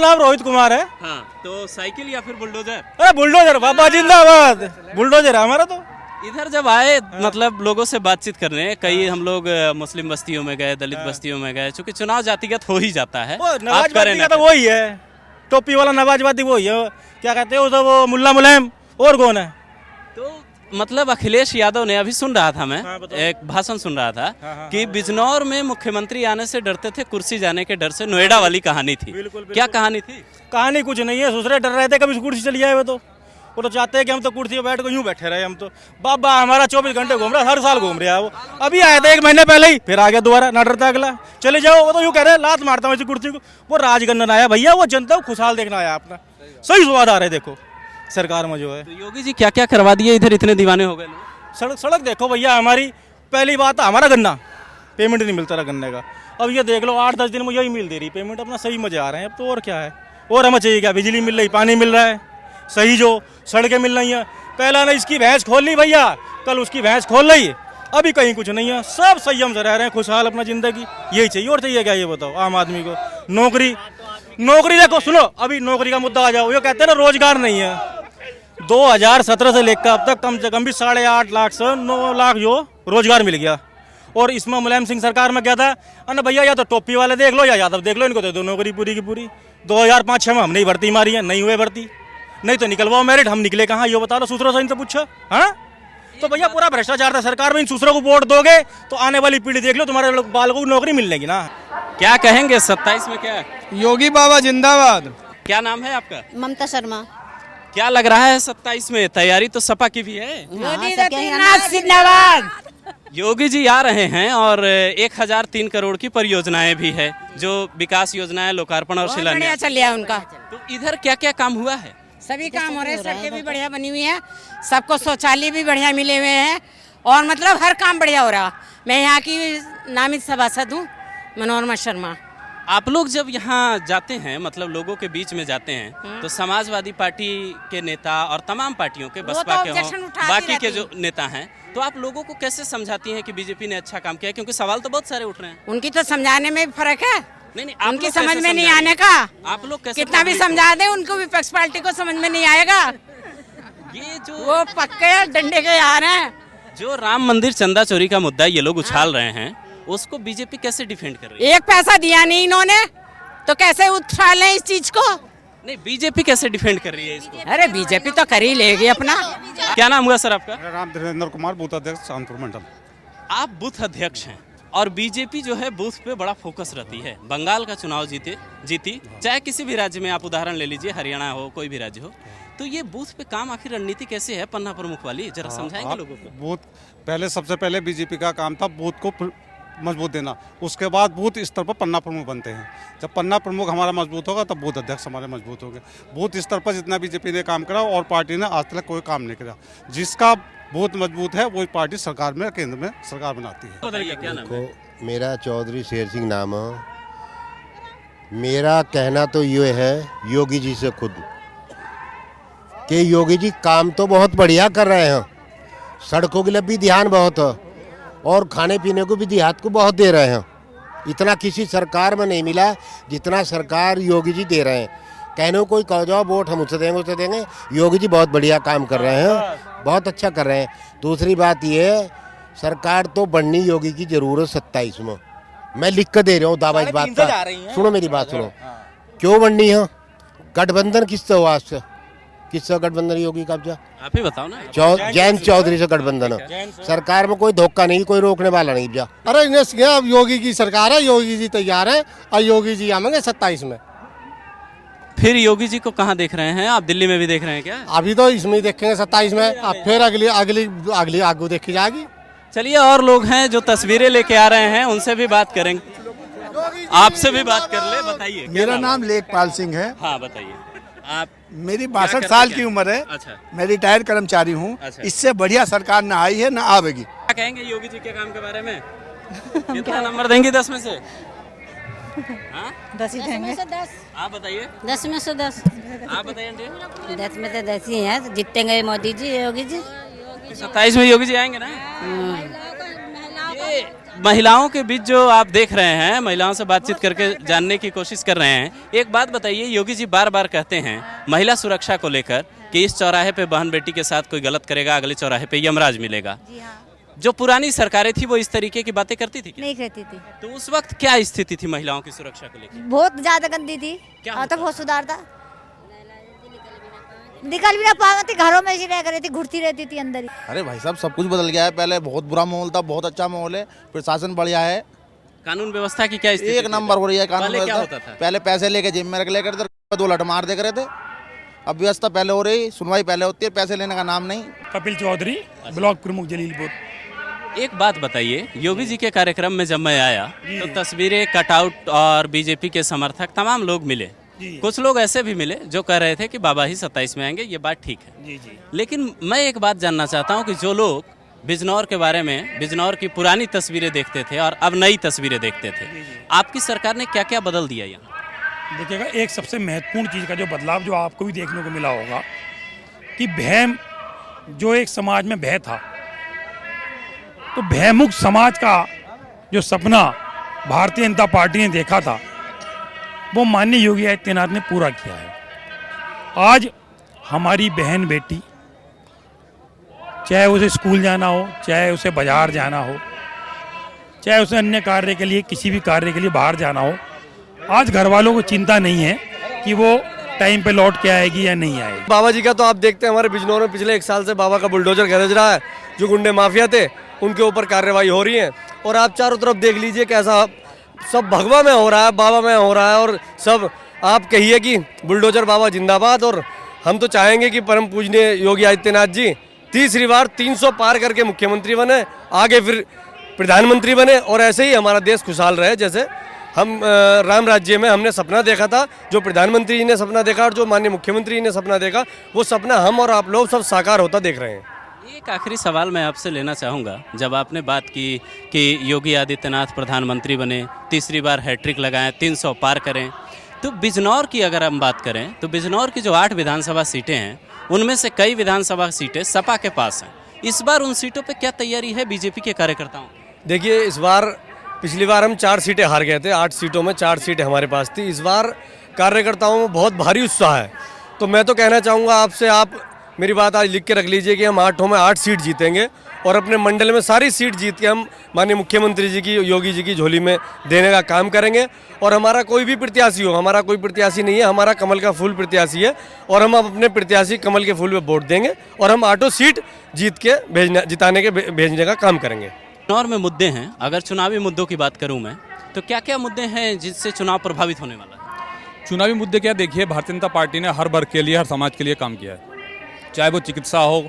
नाम रोहित कुमार है। हाँ, तो साइकिल या फिर बुलडोजर? अरे बुलडोजर बाबा जिंदाबाद, बुलडोजर है हमारा तो। इधर जब आए मतलब लोगों से बातचीत करने, कई हम लोग मुस्लिम बस्तियों में गए, दलित बस्तियों में गए, क्योंकि चुनाव जातिगत हो ही जाता है। वो नवाजवादी का तो वही है, टोपी वाला नवाजवादी वही है, क्या कहते हैं वो मुल्ला मुलायम, और कौन है? तो मतलब अखिलेश यादव ने, अभी सुन रहा था मैं, एक भाषण सुन रहा था कि बिजनौर में मुख्यमंत्री आने से डरते थे, कुर्सी जाने के डर से। नोएडा वाली कहानी थी। क्या कहानी थी? कहानी कुछ नहीं है, दूसरे डर रहे थे कभी कुर्सी चली जाए। वो तो चाहते हैं कि हम तो कुर्सी पे बैठ कर यूं बैठे रहे। हम तो बाबा हमारा 24 घंटे घूम रहा है, हर साल घूम रहा है। वो अभी आए थे 1 महीने पहले ही, फिर आ गया दोबारा, ना डरता अगला चले जाओ। वो तो यूं कह रहे हैं लात मारता हूँ इसी कुर्सी को। वो राजगन्नन आया भैया, वो जनता को खुशहाल देखना आया अपना। सही स्वाद आ रहे देखो सरकार में जो है। तो योगी जी क्या क्या करवा दिए इधर, इतने दीवाने हो गए लोग? सड़क देखो भैया हमारी। पहली बात हमारा गन्ना पेमेंट नहीं मिलता रहा गन्ने का। अब ये देख लो 8-10 दिन में यही मिल दे रही पेमेंट, अपना सही मजे आ रहे हैं। अब तो और क्या है, और हमें चाहिए क्या? बिजली मिल रही, पानी मिल रहा है सही, जो सड़कें मिल रही हैं। पहला ने इसकी भैंस खोल ली भैया, कल उसकी भैंस खोल रही, अभी कहीं कुछ नहीं है। सब संयम से रह रहे हैं, खुशहाल अपना जिंदगी। यही चाहिए, और चाहिए क्या ये बताओ आम आदमी को? नौकरी देखो, सुनो अभी नौकरी का मुद्दा आ जाओ। ये कहते हैं ना रोजगार नहीं है। 2017 से लेकर अब तक कम से कम भी 8.5 लाख से 9 लाख जो रोजगार मिल गया। और इसमें मुलायम सिंह सरकार में क्या था, अरे भैया या तो टोपी वाले देख लो या यादव देख लो, इनको दे दो नौकरी पूरी की पूरी। 2005-6 में हमने भर्ती मारी है, नहीं हुए भर्ती, नहीं तो निकलवाओ मेरिट। हम निकले कहाँ ये बता लो, सूत्रों से इनसे पूछो। हाँ तो भैया पूरा भ्रष्टाचार था सरकार में। इन सूत्रों को वोट दोगे तो आने वाली पीढ़ी देख लो, तुम्हारे बालकों को नौकरी मिलेगी ना। क्या कहेंगे 27 में? क्या योगी बाबा जिंदाबाद। क्या नाम है आपका? ममता शर्मा। क्या लग रहा है 27 में? तैयारी तो सपा की भी है। जिंदाबाद। योगी जी आ रहे हैं और 1003 करोड़ की परियोजनाएं भी है, जो विकास योजनाएं लोकार्पण और शिलान्यास चल रहा है उनका। तो इधर क्या क्या काम हुआ है? सभी काम हो रहे हैं, सड़कें भी बढ़िया बनी हुई हैं, सबको शौचालय भी बढ़िया मिले हुए हैं, और मतलब हर काम बढ़िया हो रहा। मैं यहाँ की नामित सभासद हूँ, मनोरमा शर्मा। आप लोग जब यहाँ जाते हैं, मतलब लोगों के बीच में जाते हैं, तो समाजवादी पार्टी के नेता और तमाम पार्टियों के, बसपा के हों, बाकी के जो नेता हैं, तो आप लोगों को कैसे समझाती हैं कि बीजेपी ने अच्छा काम किया? क्योंकि सवाल तो बहुत सारे उठ रहे हैं। उनकी तो समझाने में भी फर्क है, नहीं उनकी समझ में नहीं आने का। आप लोग कैसे कितना भी समझा दे, उनको विपक्ष पार्टी को समझ में नहीं आएगा। ये जो वो पक्के डंडे के यार हैं। जो राम मंदिर चंदा चोरी का मुद्दा ये लोग उछाल रहे हैं, उसको बीजेपी कैसे डिफेंड कर रही है? 1 पैसा दिया नहीं इन्होंने, तो कैसे उछालें इस चीज को? नहीं, बीजेपी कैसे डिफेंड कर रही है इसको? अरे बीजेपी तो कर ही लेगी अपना। क्या नाम हुआ सर आपका? मेरा नाम धीरेन्द्र कुमार, बूथ अध्यक्ष कानपुर मंडल। आप बूथ अध्यक्ष हैं और बीजेपी जो है बूथ पे बड़ा फोकस रहती है। बंगाल का चुनाव जीती, चाहे किसी भी राज्य में आप उदाहरण ले लीजिए, हरियाणा हो, कोई भी राज्य हो, तो ये बूथ पे काम आखिर रणनीति कैसे है पन्ना प्रमुख वाली, जरा समझाएंगे लोगों को? बूथ सबसे पहले बीजेपी का काम था बूथ को मजबूत देना, उसके बाद बूथ स्तर पर पन्ना प्रमुख बनते हैं। जब पन्ना प्रमुख हमारा मजबूत होगा तब बूथ अध्यक्ष हमारे मजबूत होंगे। बूथ स्तर पर जितना बीजेपी ने काम करा और पार्टी ने आज तक कोई काम नहीं करा। जिसका बूथ मजबूत है वही पार्टी सरकार में, केंद्र में सरकार बनाती है। बताइए क्या नाम है? मेरा चौधरी शेर सिंह नाम है। मेरा कहना तो ये है योगी जी से खुद कि योगी जी काम तो बहुत बढ़िया कर रहे हैं, सड़कों के लिए भी ध्यान बहुत है और खाने पीने को भी देहात को बहुत दे रहे हैं। इतना किसी सरकार में नहीं मिला जितना सरकार योगी जी दे रहे हैं। कहने को कोई कह जाओ वोट हम उससे देंगे, योगी जी बहुत बढ़िया काम कर रहे हैं, बहुत अच्छा कर रहे हैं। दूसरी बात ये है, सरकार तो बननी योगी की जरूरत 27 में। मैं लिख कर दे रहा हूँ दावा इस बात का, सुनो मेरी बात सुनो। क्यों बननी है? गठबंधन किससे हुआ? आज किससे गठबंधन योगी का? आप ही बताओ ना। जयंत चौधरी से गठबंधन है। सरकार में कोई धोखा नहीं, कोई रोकने वाला नहीं। जा अरे अब योगी की सरकार है, योगी जी तैयार है और योगी जी आएंगे 27 में। फिर योगी जी को कहाँ देख रहे हैं आप? दिल्ली में भी देख रहे हैं क्या? अभी तो इसमें ही देखेंगे 27 में, अब फिर अगली आगू देखी जाएगी। चलिए, और लोग हैं जो तस्वीरें लेके आ रहे हैं, उनसे भी बात करेंगे। आपसे भी बात कर ले, बताइए। मेरा नाम लेखपाल सिंह है। हाँ बताइए। आप? मेरी 62 साल की उम्र है। अच्छा। मैं रिटायर्ड कर्मचारी हूँ। अच्छा। इससे बढ़िया सरकार न आई है न आवेगी। क्या कहेंगे योगी जी के काम के बारे में? कितना नंबर देंगे 10 में से? 10 ही देंगे। आप बताइए। 10 में से 10। आप बताइए आंटी। 10 में तो 10 ही है, जीतेंगे मोदी जी, योगी जी। 27 में योगी जी आएंगे ना? महिलाओं के बीच जो आप देख रहे हैं, महिलाओं से बातचीत करके जानने की कोशिश कर रहे हैं। एक बात बताइए, योगी जी बार बार कहते हैं महिला सुरक्षा को लेकर कि इस चौराहे पे बहन बेटी के साथ कोई गलत करेगा, अगले चौराहे पे यमराज मिलेगा। जी हाँ, जो पुरानी सरकारें थी वो इस तरीके की बातें करती थी क्या? नहीं करती थी, तो उस वक्त क्या स्थिति थी महिलाओं की सुरक्षा को लेकर? बहुत ज्यादा गंदी थी। क्या अब होता तो बहुत सुधार था। निकल भी ना पाती, घरों में ही रह रही थी, घुरती रहती थी अंदर ही। अरे भाई साहब सब कुछ बदल गया है। पहले बहुत बुरा माहौल था, बहुत अच्छा माहौल है, प्रशासन बढ़िया है, कानून व्यवस्था की क्या स्थिति एक थी? नंबर हो रही है कानून पहले क्या व्यवस्था। होता था? पहले पैसे लेके जेब में रख ले करते, 2 लट मार दे करे थे। अब व्यवस्था पहले हो रही, सुनवाई पहले होती है, पैसे लेने का नाम नहीं। कपिल चौधरी, ब्लॉक प्रमुख जलीलपुर। एक बात बताइए, योगी जी के कार्यक्रम में जब मैं आया तो तस्वीरें, कटआउट और बीजेपी के समर्थक तमाम लोग मिले। कुछ लोग ऐसे भी मिले जो कह रहे थे कि बाबा ही 27 में आएंगे, ये बात ठीक है। लेकिन मैं एक बात जानना चाहता हूं कि जो लोग बिजनौर के बारे में, बिजनौर की पुरानी तस्वीरें देखते थे और अब नई तस्वीरें देखते थे, आपकी सरकार ने क्या क्या बदल दिया यहाँ? देखिएगा, एक सबसे महत्वपूर्ण चीज़ का जो बदलाव जो आपको भी देखने को मिला होगा कि भय, जो एक समाज में भय था, तो भयमुक्त समाज का जो सपना भारतीय जनता पार्टी ने देखा था वो माननीय योगी आदित्यनाथ ने पूरा किया है। आज हमारी बहन बेटी, चाहे उसे स्कूल जाना हो, चाहे उसे बाजार जाना हो, चाहे उसे अन्य कार्य के लिए, किसी भी कार्य के लिए बाहर जाना हो, आज घर वालों को चिंता नहीं है कि वो टाइम पे लौट के आएगी या नहीं आएगी। बाबा जी का तो आप देखते हैं, हमारे बिजनौर में पिछले 1 साल से बाबा का बुलडोजर गरज रहा है। जो गुंडे माफिया थे उनके ऊपर कार्रवाई हो रही है, और आप चारों तरफ देख लीजिए कैसा सब भगवा में हो रहा है, बाबा में हो रहा है, और सब आप कहिए कि बुलडोजर बाबा जिंदाबाद। और हम तो चाहेंगे कि परम पूजनीय योगी आदित्यनाथ जी तीसरी बार 300 पार करके मुख्यमंत्री बने, आगे फिर प्रधानमंत्री बने, और ऐसे ही हमारा देश खुशहाल रहे। जैसे हम राम राज्य में हमने सपना देखा था, जो प्रधानमंत्री जी ने सपना देखा और जो माननीय मुख्यमंत्री जी ने सपना देखा, वो सपना हम और आप लोग सब साकार होता देख रहे हैं। एक आखिरी सवाल मैं आपसे लेना चाहूँगा। जब आपने बात की कि योगी आदित्यनाथ प्रधानमंत्री बने, तीसरी बार हैट्रिक लगाएं, 300 पार करें, तो बिजनौर की अगर हम बात करें तो बिजनौर की जो 8 विधानसभा सीटें हैं उनमें से कई विधानसभा सीटें सपा के पास हैं। इस बार उन सीटों पे क्या तैयारी है बीजेपी के कार्यकर्ताओं? देखिए, इस बार, पिछली बार हम 4 सीटें हार गए थे, 8 सीटों में 4 सीटें हमारे पास थी। इस बार कार्यकर्ताओं में बहुत भारी उत्साह है। तो मैं तो कहना चाहूँगा आपसे, आप मेरी बात आज लिख के रख लीजिए कि हम 8 में 8 सीट जीतेंगे, और अपने मंडल में सारी सीट जीत के हम माननीय मुख्यमंत्री जी की, योगी जी की झोली में देने का काम करेंगे। और हमारा कोई भी प्रत्याशी हो, हमारा कोई प्रत्याशी नहीं है, हमारा कमल का फूल प्रत्याशी है, और हम अपने प्रत्याशी कमल के फूल पे वोट देंगे, और हम 8 सीट जीत के भेजने का काम करेंगे। बिजनौर में मुद्दे हैं, अगर चुनावी मुद्दों की बात करूं मैं, तो क्या क्या मुद्दे हैं जिससे चुनाव प्रभावित होने वाला है? चुनावी मुद्दे क्या, देखिए भारतीय जनता पार्टी ने हर वर्ग के लिए, हर समाज के लिए काम किया है, चाहे वो चिकित्सा हो,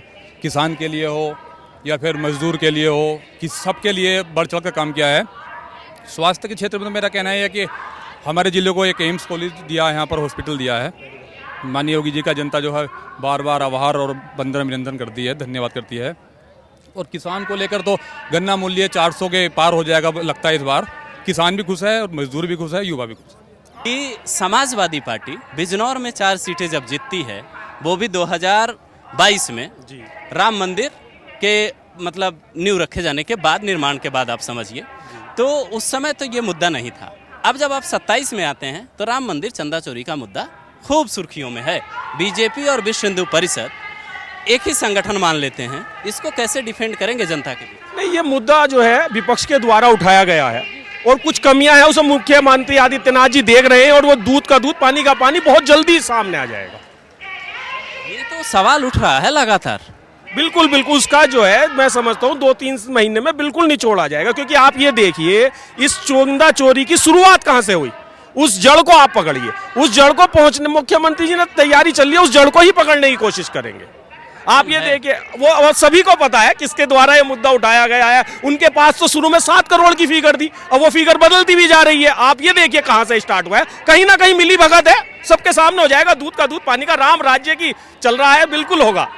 किसान के लिए हो, या फिर मजदूर के लिए हो, कि सबके लिए बढ़ चढ़ कर काम किया है। स्वास्थ्य के क्षेत्र में तो मेरा कहना है कि हमारे जिले को एक एम्स कॉलेज दिया है, यहाँ पर हॉस्पिटल दिया है। माननीय योगी जी का जनता जो है बार बार आभार और वंदना अभिनंदन करती है, धन्यवाद करती है। और किसान को लेकर तो गन्ना मूल्य 400 के पार हो जाएगा लगता है इस बार। किसान भी खुश है और मजदूर भी खुश है, युवा भी खुश है। कि समाजवादी पार्टी बिजनौर में 4 सीटें जब जीतती है, वो भी 2022 में राम मंदिर के मतलब नींव रखे जाने के बाद, निर्माण के बाद आप समझिए, तो उस समय तो ये मुद्दा नहीं था। अब जब आप 27 में आते हैं तो राम मंदिर, चंदा चोरी का मुद्दा खूब सुर्खियों में है। बीजेपी और विश्व हिंदू परिषद एक ही संगठन मान लेते हैं, इसको कैसे डिफेंड करेंगे जनता के बीच? नहीं, ये मुद्दा जो है विपक्ष के द्वारा उठाया गया है, और कुछ कमियां हैं उसे मुख्यमंत्री आदित्यनाथ जी देख रहे हैं, और वो दूध का दूध, पानी का पानी बहुत जल्दी सामने आ जाएगा। ये तो सवाल उठ रहा है लगातार। बिल्कुल बिल्कुल, उसका जो है मैं समझता हूँ 2-3 महीने में बिल्कुल निचोड़ आ जाएगा। क्योंकि आप ये देखिए, इस चंदा चोरी की शुरुआत कहाँ से हुई, उस जड़ को आप पकड़िए। उस जड़ को पहुंचने मुख्यमंत्री जी ने तैयारी चल रही है, उस जड़ को ही पकड़ने की कोशिश करेंगे। आप ये देखिए, वो सभी को पता है किसके द्वारा ये मुद्दा उठाया गया है। उनके पास तो शुरू में 7 करोड़ की फिगर थी, अब वो फिगर बदलती भी जा रही है। आप ये देखिए कहां से स्टार्ट हुआ है, कहीं ना कहीं मिली भगत है, सबके सामने हो जाएगा। दूध का दूध, पानी का, राम राज्य की चल रहा है, बिल्कुल होगा।